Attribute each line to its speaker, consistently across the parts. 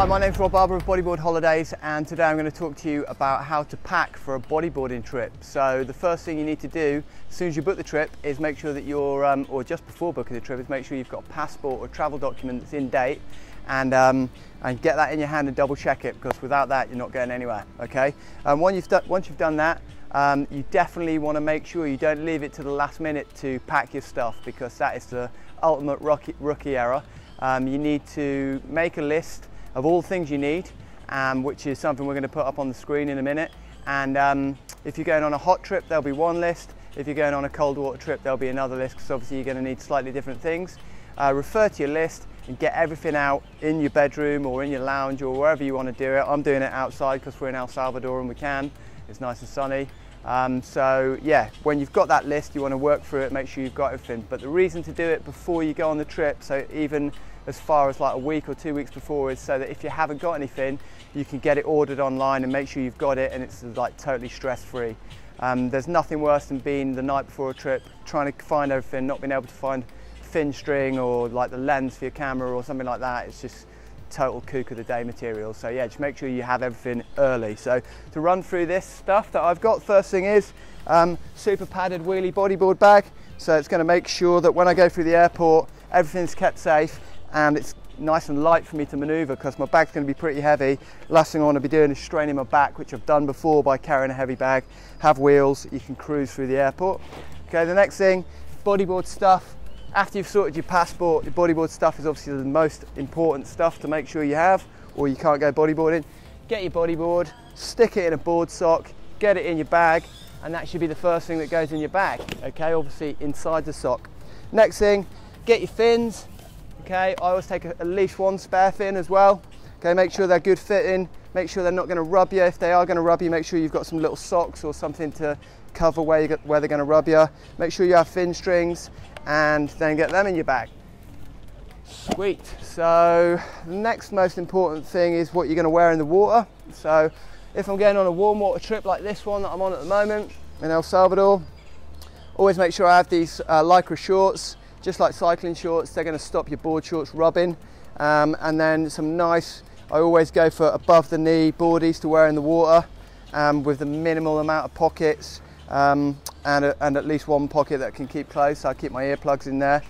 Speaker 1: Hi, my name's Rob Barber of Bodyboard-Holidays, and today I'm going to talk to you about how to pack for a bodyboarding trip. So the first thing you need to do as soon as you book the trip is make sure that you're, or just before booking the trip, is make sure you've got a passport or travel document that's in date, and get that in your hand and double check it, because without that you're not going anywhere. Okay. Once you've done that, you definitely want to make sure you don't leave it to the last minute to pack your stuff, because that is the ultimate rookie error. You need to make a list of all the things you need, which is something we're going to put up on the screen in a minute. And if you're going on a hot trip, there'll be one list. If you're going on a cold water trip, there'll be another list, because obviously you're going to need slightly different things. Refer to your list and get everything out in your bedroom or in your lounge or wherever you want to do it. I'm doing it outside because we're in El Salvador and we can. It's nice and sunny. So yeah, when you've got that list, you want to work through it, make sure you've got everything. But the reason to do it before you go on the trip, so even as far as like a week or 2 weeks before, is so that if you haven't got anything, you can get it ordered online and make sure you've got it, and it's like totally stress-free. There's nothing worse than being the night before a trip, trying to find everything, not being able to find fin string or like the lens for your camera or something like that. It's just total kook of the day material. So yeah, just make sure you have everything early. So to run through this stuff that I've got, first thing is super padded wheelie bodyboard bag. So it's going to make sure that when I go through the airport, everything's kept safe and it's nice and light for me to maneuver, because my bag's going to be pretty heavy. Last thing I want to be doing is straining my back, which I've done before by carrying a heavy bag. Have wheels, you can cruise through the airport. Okay, the next thing, bodyboard stuff. After you've sorted your passport, your bodyboard stuff is obviously the most important stuff to make sure you have, or you can't go bodyboarding. Get your bodyboard, stick it in a board sock, get it in your bag, and that should be the first thing that goes in your bag. Okay, obviously inside the sock. Next thing, get your fins. Okay, I always take at least one spare fin as well. Okay, make sure they're good fitting, make sure they're not going to rub you. If they are going to rub you, make sure you've got some little socks or something to cover where they're going to rub you. Make sure you have fin strings, and then get them in your bag. Sweet. So the next most important thing is what you're going to wear in the water. So if I'm going on a warm water trip like this one that I'm on at the moment in El Salvador, always make sure I have these lycra shorts. Just like cycling shorts, they're going to stop your board shorts rubbing. And then some nice, I always go for above the knee boardies to wear in the water, with the minimal amount of pockets, and at least one pocket that can keep closed, so I keep my earplugs in there.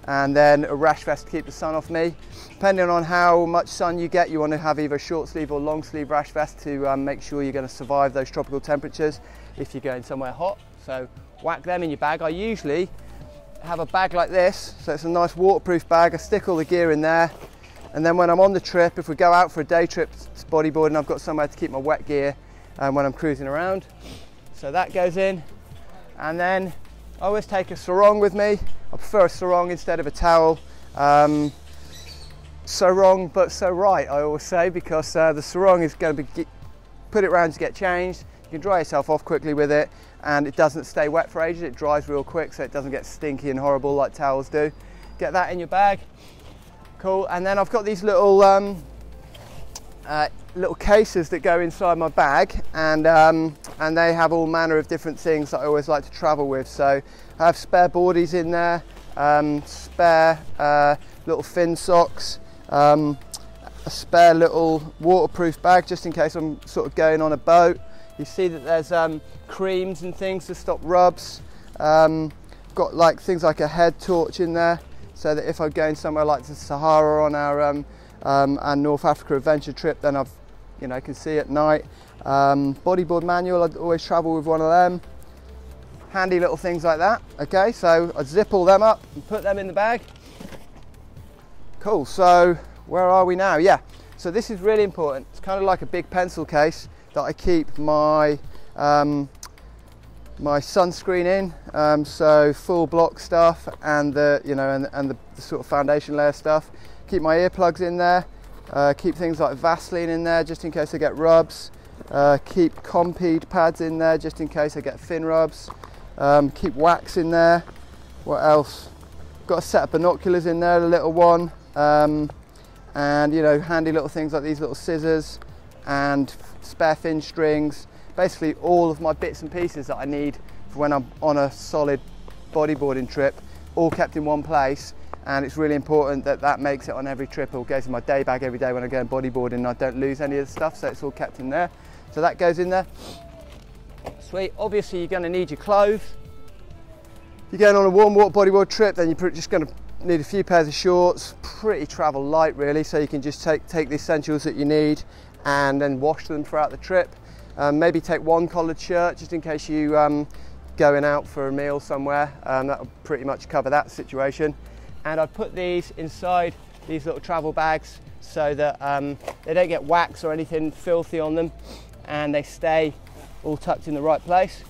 Speaker 1: And then a rash vest to keep the sun off me. Depending on how much sun you get, you want to have either a short sleeve or long sleeve rash vest to make sure you're going to survive those tropical temperatures if you're going somewhere hot. So whack them in your bag. I usually have a bag like this, so it's a nice waterproof bag. I stick all the gear in there, and then when I'm on the trip, if we go out for a day trip bodyboarding, I've got somewhere to keep my wet gear when I'm cruising around. So that goes in, and then I always take a sarong with me. I prefer a sarong instead of a towel. So wrong but so right, I always say, because the sarong is going to be put it around to get changed. You can dry yourself off quickly with it, and it doesn't stay wet for ages. It dries real quick, so it doesn't get stinky and horrible like towels do. Get that in your bag. Cool. And then I've got these little little cases that go inside my bag, and they have all manner of different things that I always like to travel with. So I have spare boardies in there, spare little fin socks, a spare little waterproof bag just in case I'm sort of going on a boat. You see that there's creams and things to stop rubs. Got like things like a head torch in there, so that if I'm going somewhere like the Sahara on our North Africa adventure trip, then I've, can see at night. Bodyboard manual, I'd always travel with one of them. Handy little things like that. Okay, so I zip all them up and put them in the bag. Cool, so where are we now? Yeah, so this is really important. It's kind of like a big pencil case that I keep my my sunscreen in, so full block stuff, and the and the sort of foundation layer stuff. Keep my earplugs in there. Keep things like Vaseline in there just in case I get rubs. Keep Compeed pads in there just in case I get fin rubs. Keep wax in there. What else? Got a set of binoculars in there, a little one, and handy little things like these little scissors and spare fin strings. Basically all of my bits and pieces that I need for when I'm on a solid bodyboarding trip, all kept in one place. and it's really important that that makes it on every trip. It goes in my day bag every day when I go bodyboarding, and I don't lose any of the stuff, so it's all kept in there. So that goes in there. Sweet. Obviously you're going to need your clothes. If you're going on a warm water bodyboard trip, then you're just going to need a few pairs of shorts, pretty travel light really, so you can just take the essentials that you need and then wash them throughout the trip. Maybe take one collared shirt just in case you going out for a meal somewhere. That'll pretty much cover that situation. And I'd put these inside these little travel bags so that they don't get wax or anything filthy on them, and they stay all tucked in the right place.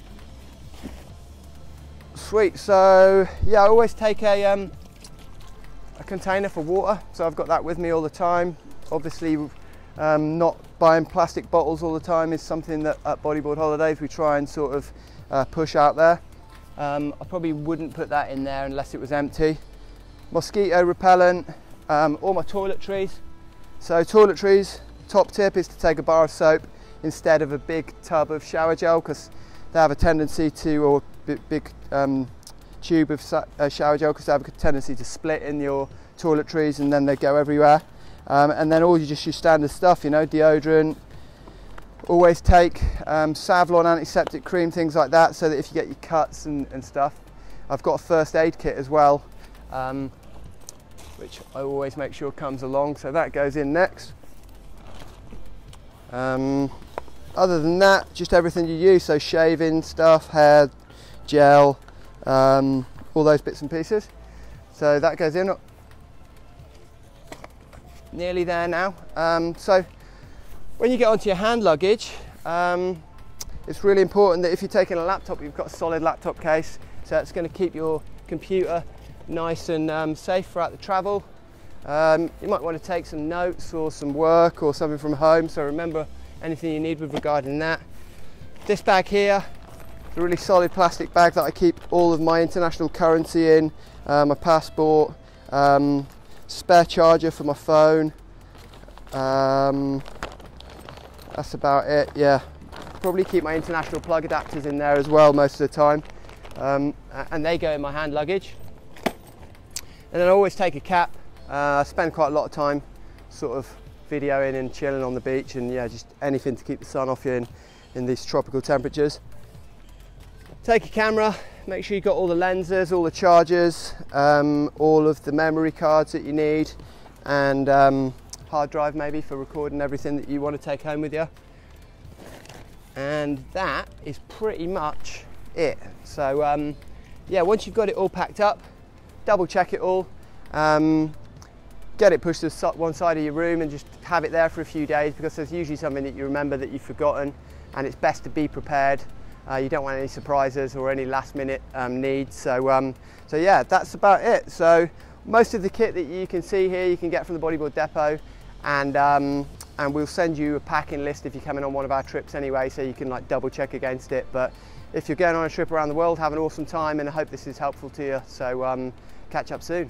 Speaker 1: Sweet. So yeah, I always take a container for water, so I've got that with me all the time. Obviously not buying plastic bottles all the time is something that at Bodyboard-Holidays we try and sort of push out there. I probably wouldn't put that in there unless it was empty. Mosquito repellent, all my toiletries. So toiletries, top tip is to take a bar of soap instead of a big tub of shower gel, because they have a tendency to, or big tube of shower gel, because they have a tendency to split in your toiletries and then they go everywhere. And then all your standard stuff, you know, deodorant. Always take Savlon antiseptic cream, things like that, so that if you get your cuts and stuff. I've got a first aid kit as well, which I always make sure comes along, so that goes in next. Other than that, just everything you use, so shaving stuff, hair gel, all those bits and pieces. So that goes in. Nearly there now. So when you get onto your hand luggage, it's really important that if you're taking a laptop, you've got a solid laptop case, so it's going to keep your computer nice and safe throughout the travel. You might want to take some notes or some work or something from home, so remember anything you need with regarding that. This bag here, a really solid plastic bag that I keep all of my international currency in, my passport, spare charger for my phone. That's about it. Yeah, probably keep my international plug adapters in there as well most of the time, and they go in my hand luggage. And then I always take a cap. I spend quite a lot of time sort of videoing and chilling on the beach, and yeah, just anything to keep the sun off you in these tropical temperatures. Take a camera, make sure you've got all the lenses, all the chargers, all of the memory cards that you need, and hard drive maybe for recording everything that you want to take home with you. And that is pretty much it. So yeah, once you've got it all packed up, double check it all, get it pushed to one side of your room and just have it there for a few days, because there's usually something that you remember that you've forgotten, and it's best to be prepared. You don't want any surprises or any last minute needs. So yeah, that's about it. So most of the kit that you can see here you can get from the Bodyboard Depot, and we'll send you a packing list if you're coming on one of our trips anyway, so you can like double check against it. But if you're going on a trip around the world, have an awesome time, and I hope this is helpful to you. So catch up soon.